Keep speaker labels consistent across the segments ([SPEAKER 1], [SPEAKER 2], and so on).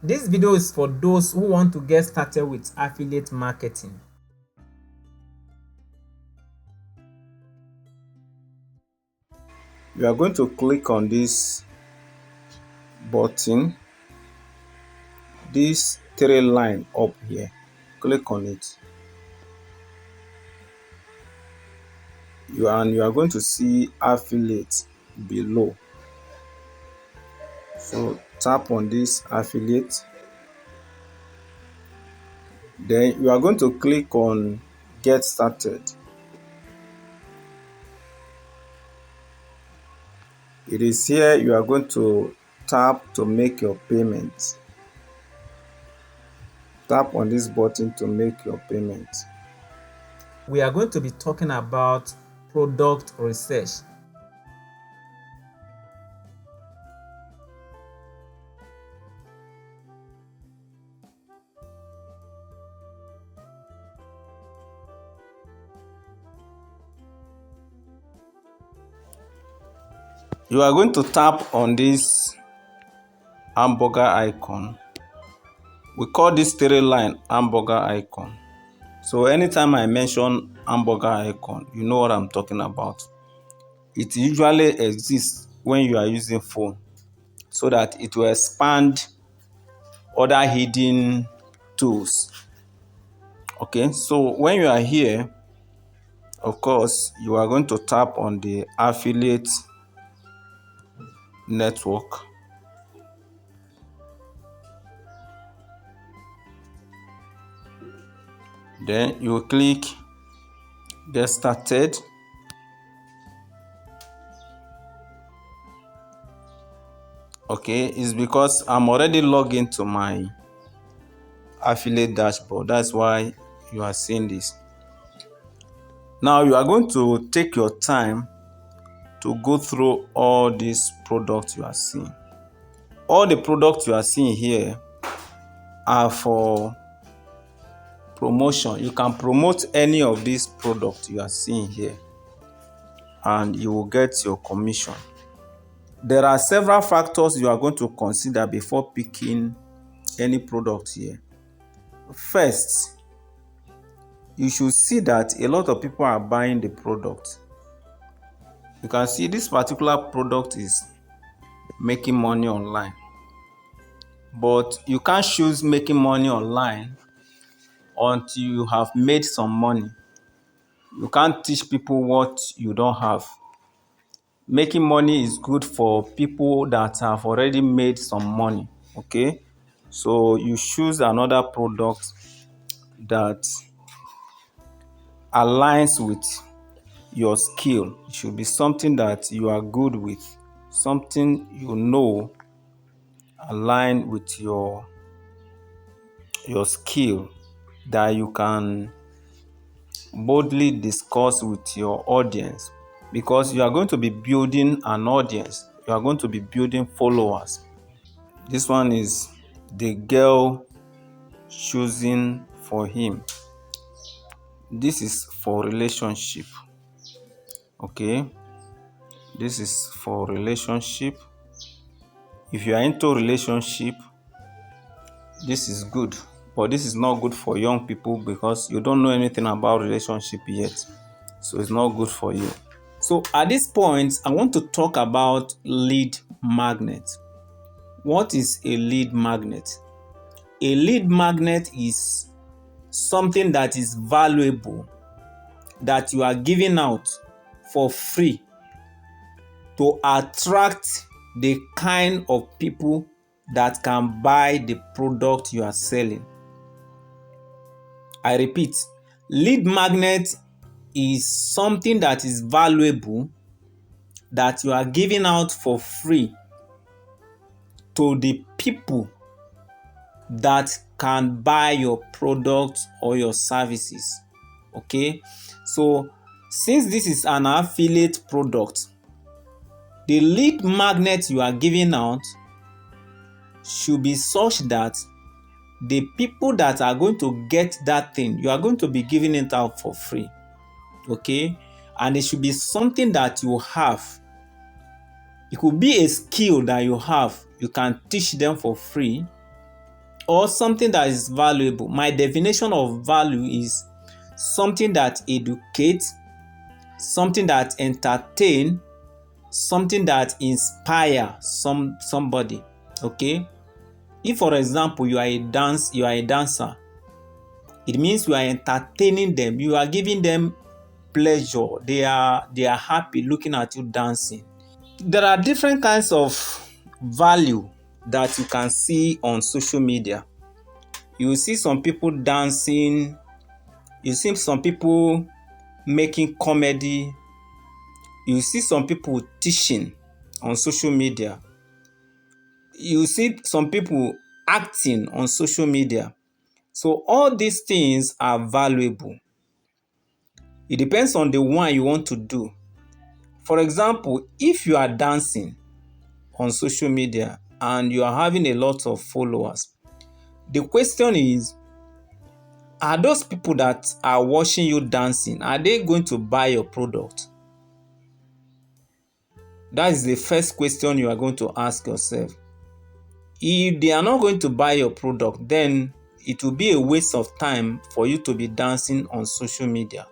[SPEAKER 1] This video is for those who want to get started with affiliate marketing.
[SPEAKER 2] You are going to click on this button, this three line up here. Click on it. You are going to see affiliate below. So tap on this affiliate. Then you are going to click on get started. It is here you are going to tap to make your payment. Tap on this button to make your payment.
[SPEAKER 1] We are going to be talking about product research.
[SPEAKER 2] You are going to tap on this hamburger icon. We call this three line hamburger icon. So anytime I mention hamburger icon, you know what I'm talking about. It usually exists when you are using phone so that it will expand other hidden tools. Okay, so when you are here, of course, you are going to tap on the affiliate network. Then you click get started. Okay, it's because I'm already logged into my affiliate dashboard. That's why you are seeing this. Now you are going to take your time to go through all these products you are seeing. All the products you are seeing here are for promotion. You can promote any of these products you are seeing here and you will get your commission. There are several factors you are going to consider before picking any product here. First, you should see that a lot of people are buying the product. You can see this particular product is making money online, but you can't choose making money online until you have made some money. You can't teach people what you don't have. Making money is good for people that have already made some money. Okay, so you choose another product that aligns with your skill. It should be something that you are good with, something you know align with your skill that you can boldly discuss with your audience, because you are going to be building an audience, you are going to be building followers. This one is the girl choosing for him. This is for relationship. Okay, this is for relationship. If you are into relationship, this is good, but this is not good for young people because you don't know anything about relationship yet, so it's not good for you. So at this point, I want to talk about lead magnet. What is a lead magnet? A lead magnet is something that is valuable, that you are giving out for free to attract the kind of people that can buy the product you are selling. I repeat, lead magnet is something that is valuable, that you are giving out for free to the people that can buy your product or your services. Okay, so since this is an affiliate product, the lead magnet you are giving out should be such that the people that are going to get that thing, you are going to be giving it out for free. Okay, and it should be something that you have. It could be a skill that you have, you can teach them for free, or something that is valuable. My definition of value is something that educates, something that entertain, something that inspire somebody. Okay, if for example you are a dancer, it means you are entertaining them, you are giving them pleasure, they are happy looking at you dancing. There are different kinds of value that you can see on social media. You see some people dancing, you see some people making comedy, you see some people teaching on social media, you see some people acting on social media. So all these things are valuable. It depends on the one you want to do. For example, if you are dancing on social media and you are having a lot of followers, the question is, are those people that are watching you dancing, are they going to buy your product? That is the first question you are going to ask yourself. If they are not going to buy your product, then it will be a waste of time for you to be dancing on social media.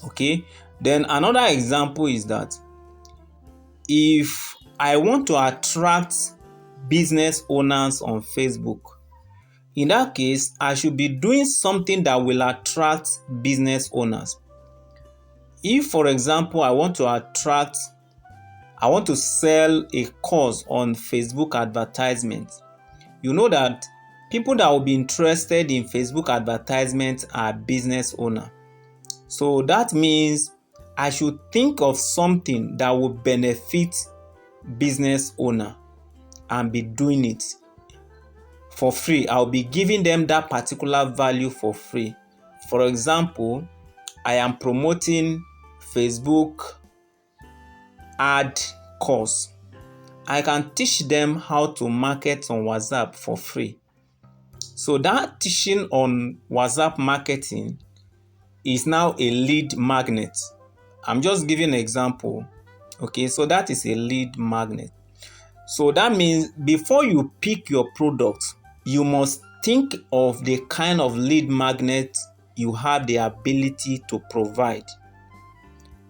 [SPEAKER 2] Okay? Then another example is that if I want to attract business owners on Facebook, in that case, I should be doing something that will attract business owners. If, for example, I want to sell a course on Facebook advertisement, you know that people that will be interested in Facebook advertisement are business owners. So that means I should think of something that will benefit business owner and be doing it for free. I'll be giving them that particular value for free. For example, I am promoting Facebook ad course. I can teach them how to market on WhatsApp for free. So that teaching on WhatsApp marketing is now a lead magnet. I'm just giving an example. Okay, so that is a lead magnet. So that means before you pick your product, you must think of the kind of lead magnet you have the ability to provide.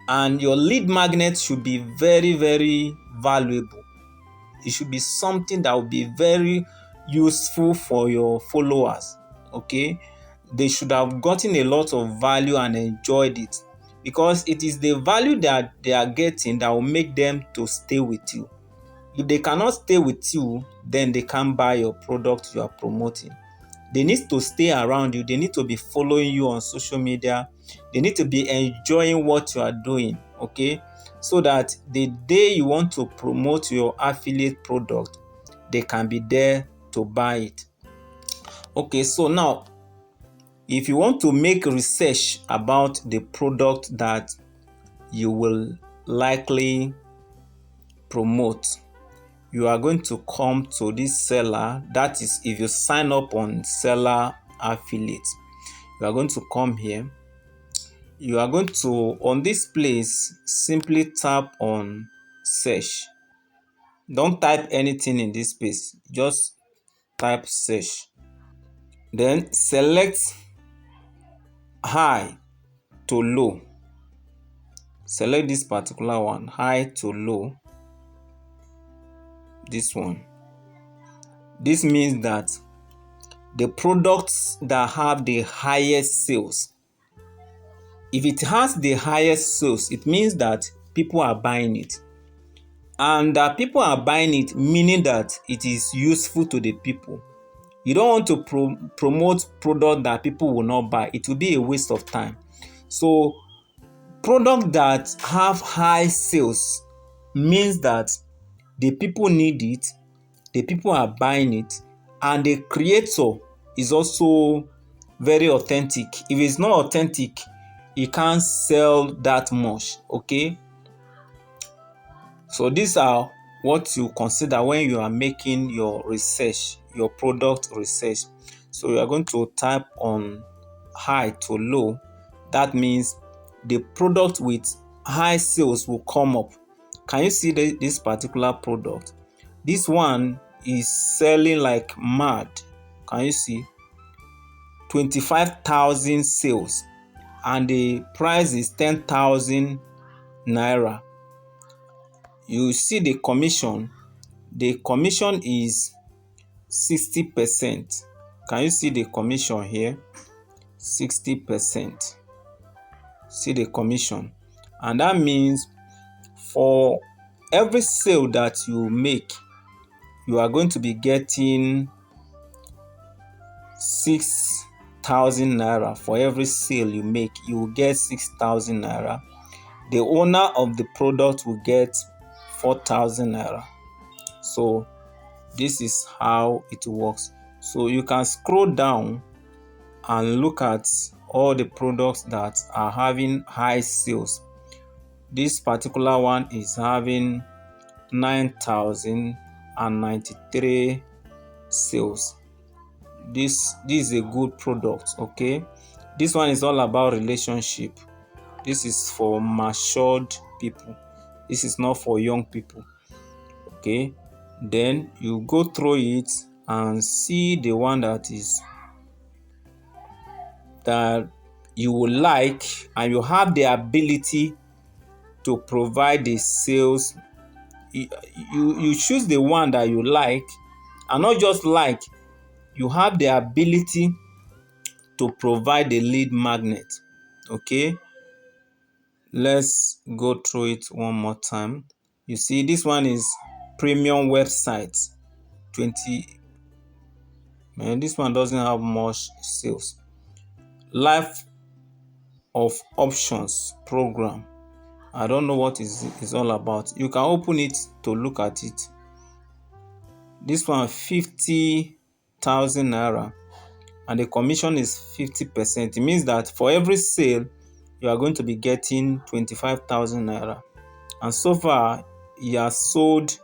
[SPEAKER 2] And your lead magnet should be very, very valuable. It should be something that will be very useful for your followers. Okay, they should have gotten a lot of value and enjoyed it, because it is the value that they are getting that will make them to stay with you. If they cannot stay with you, then they can't buy your product you are promoting. They need to stay around you. They need to be following you on social media. They need to be enjoying what you are doing, okay? So that the day you want to promote your affiliate product, they can be there to buy it. Okay, so now, if you want to make research about the product that you will likely promote, you are going to come to this seller. That is, if you sign up on seller affiliate, you are going to come here. You are going to, on this place, simply tap on search. Don't type anything in this space, just type search. Then select high to low. Select this particular one, high to low. This one. This means that the products that have the highest sales. If it has the highest sales, it means that people are buying it. And that people are buying it, meaning that it is useful to the people. You don't want to promote product that people will not buy. It will be a waste of time. So products that have high sales means that the people need it, the people are buying it, and the creator is also very authentic. If it's not authentic, you can't sell that much. Okay, so these are what you consider when you are making your research, your product research. So you are going to type on high to low. That means the product with high sales will come up. Can you see this particular product? This one is selling like mad. Can you see? 25,000 sales and the price is 10,000 naira. You see the commission. The commission is 60%. Can you see the commission here? 60%. See the commission. And that means for every sale that you make, you are going to be getting 6,000 naira. For every sale you make, you will get 6,000 naira. The owner of the product will get 4,000 naira. So this is how it works. So you can scroll down and look at all the products that are having high sales. This particular one is having 9,093 sales. This is a good product. Okay, this one is all about relationship. This is for matured people. This is not for young people. Okay, then you go through it and see the one that you will like, and you have the ability to provide the sales. You choose the one that you like, and not just like, you have the ability to provide the lead magnet. Okay, let's go through it one more time. You see, this one is premium website 20. Man, this one doesn't have much sales. Life of options program. I don't know what is all about. You can open it to look at it. This one 50,000 naira and the commission is 50%. It means that for every sale you are going to be getting 25,000 naira. And so far he has sold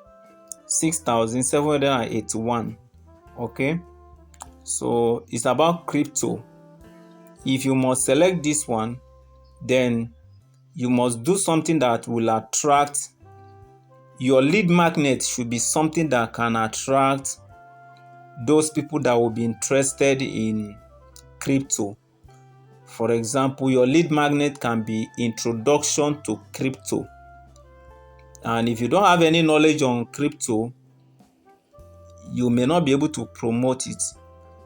[SPEAKER 2] 6,781. Okay, so it's about crypto. If you must select this one, then you must do something that will attract. Your lead magnet should be something that can attract those people that will be interested in crypto. For example, your lead magnet can be introduction to crypto. And if you don't have any knowledge on crypto, you may not be able to promote it.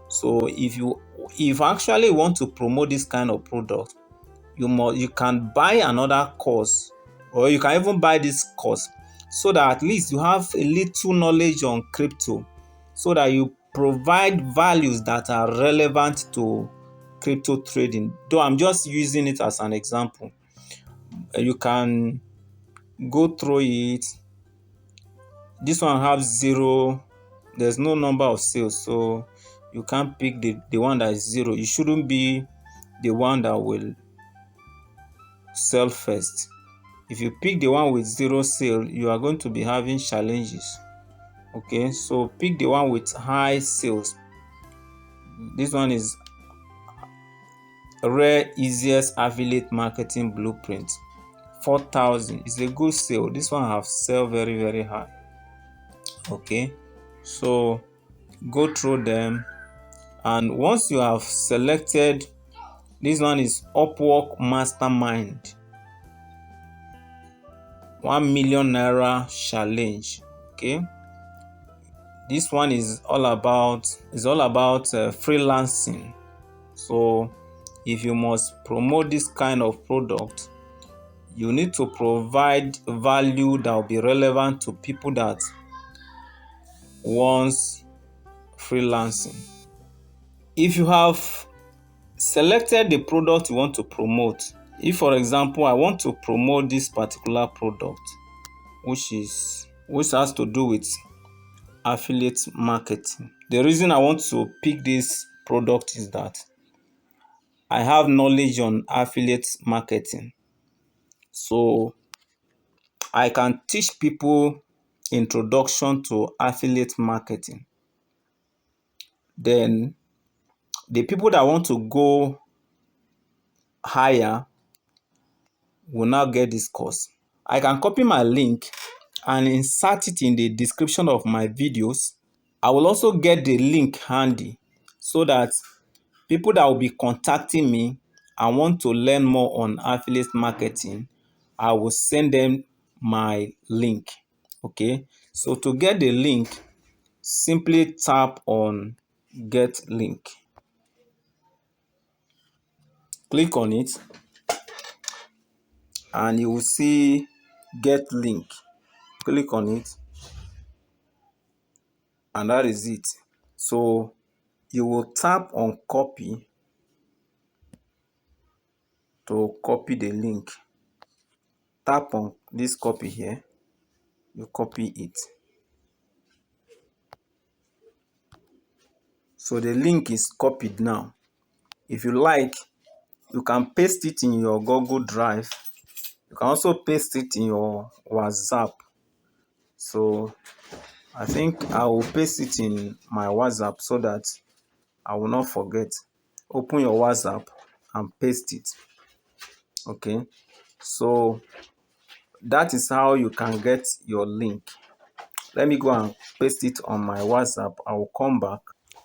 [SPEAKER 2] So if you actually want to promote this kind of product, you can buy another course, or you can even buy this course, so that at least you have a little knowledge on crypto, so that you provide values that are relevant to crypto trading. Though I'm just using it as an example. You can go through it. This one has zero. There's no number of sales, so you can't pick the one that is zero. You shouldn't be the one that will sell first. If you pick the one with zero sale, you are going to be having challenges. Okay, so pick the one with high sales. This one is rare easiest affiliate marketing blueprint. 4,000 is a good sale. This one have sell very, very high. Okay, so go through them, and once you have selected, this one is Upwork Mastermind 1 million naira challenge. Okay, this one is all about freelancing. So if you must promote this kind of product, you need to provide value that will be relevant to people that wants freelancing. If you have selected the product you want to promote, if for example I want to promote this particular product, which has to do with affiliate marketing. The reason I want to pick this product is that I have knowledge on affiliate marketing. So I can teach people introduction to affiliate marketing. Then the people that want to go higher will now get this course. I can copy my link and insert it in the description of my videos. I will also get the link handy so that people that will be contacting me and want to learn more on affiliate marketing, I will send them my link. Okay, so to get the link, simply tap on get link, click on it, and you will see get link. Click on it, and that is it. So you will tap on copy to copy the link. Tap on this copy here, you copy it. So the link is copied now. If you like, you can paste it in your Google Drive. You can also paste it in your WhatsApp. So I think I will paste it in my WhatsApp so that I will not forget. Open your WhatsApp and paste it. Okay, so that is how you can get your link. Let me go and paste it on my WhatsApp. I will come back.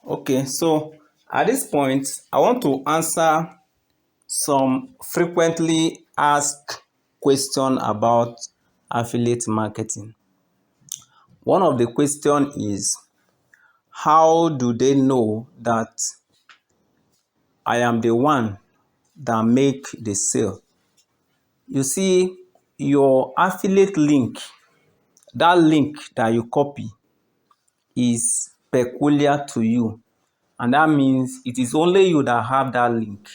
[SPEAKER 2] Okay, so at this point, I want to answer some frequently asked questions about affiliate marketing. One of the questions is, how do they know that I am the one that make the sale? You see, your affiliate link, that link that you copy, is peculiar to you. And that means it is only you that have that link.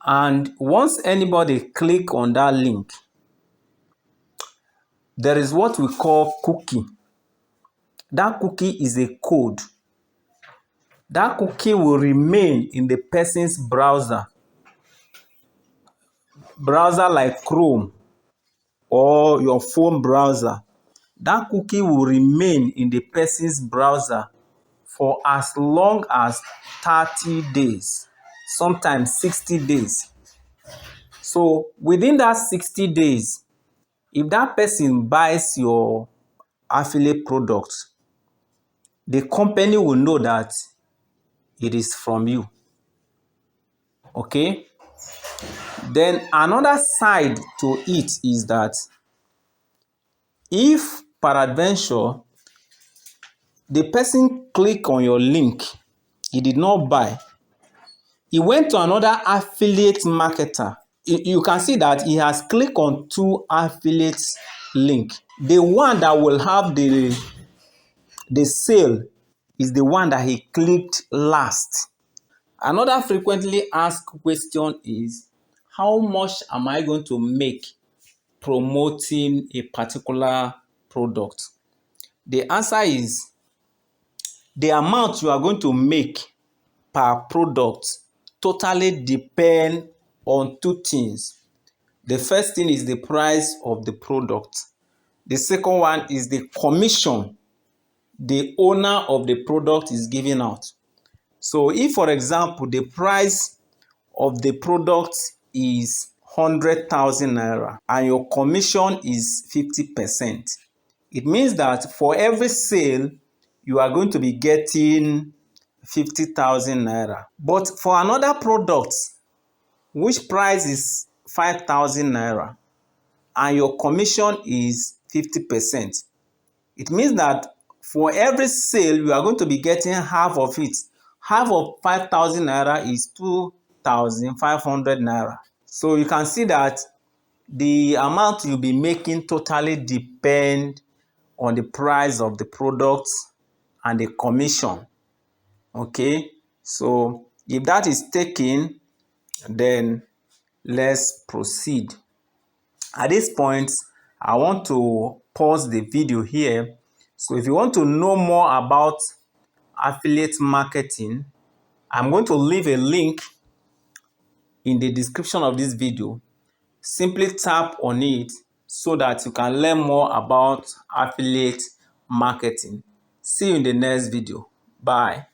[SPEAKER 2] And once anybody click on that link, there is what we call cookie. That cookie is a code. That cookie will remain in the person's browser like Chrome or your phone browser. That cookie will remain in the person's browser for as long as 30 days, sometimes 60 days. So within that 60 days, if that person buys your affiliate product, the company will know that it is from you. Okay? Then another side to it is that if peradventure the person click on your link, he did not buy, he went to another affiliate marketer, you can see that he has clicked on two affiliate link. The one that will have the sale is the one that he clicked last. Another frequently asked question is, how much am I going to make promoting a particular product? The answer is, the amount you are going to make per product totally depend on two things. The first thing is the price of the product. The second one is the commission the owner of the product is giving out. So if, for example, the price of the product is 100,000 naira and your commission is 50%, it means that for every sale, you are going to be getting 50,000 naira. But for another product, which price is 5,000 naira and your commission is 50%, it means that for every sale, you are going to be getting half of it. Half of 5,000 naira is 2,500 naira. So you can see that the amount you'll be making totally depend on the price of the product and the commission. Okay, so if that is taken, then let's proceed. At this point, I want to pause the video here. So if you want to know more about affiliate marketing, I'm going to leave a link in the description of this video. Simply tap on it so that you can learn more about affiliate marketing. See you in the next video. Bye.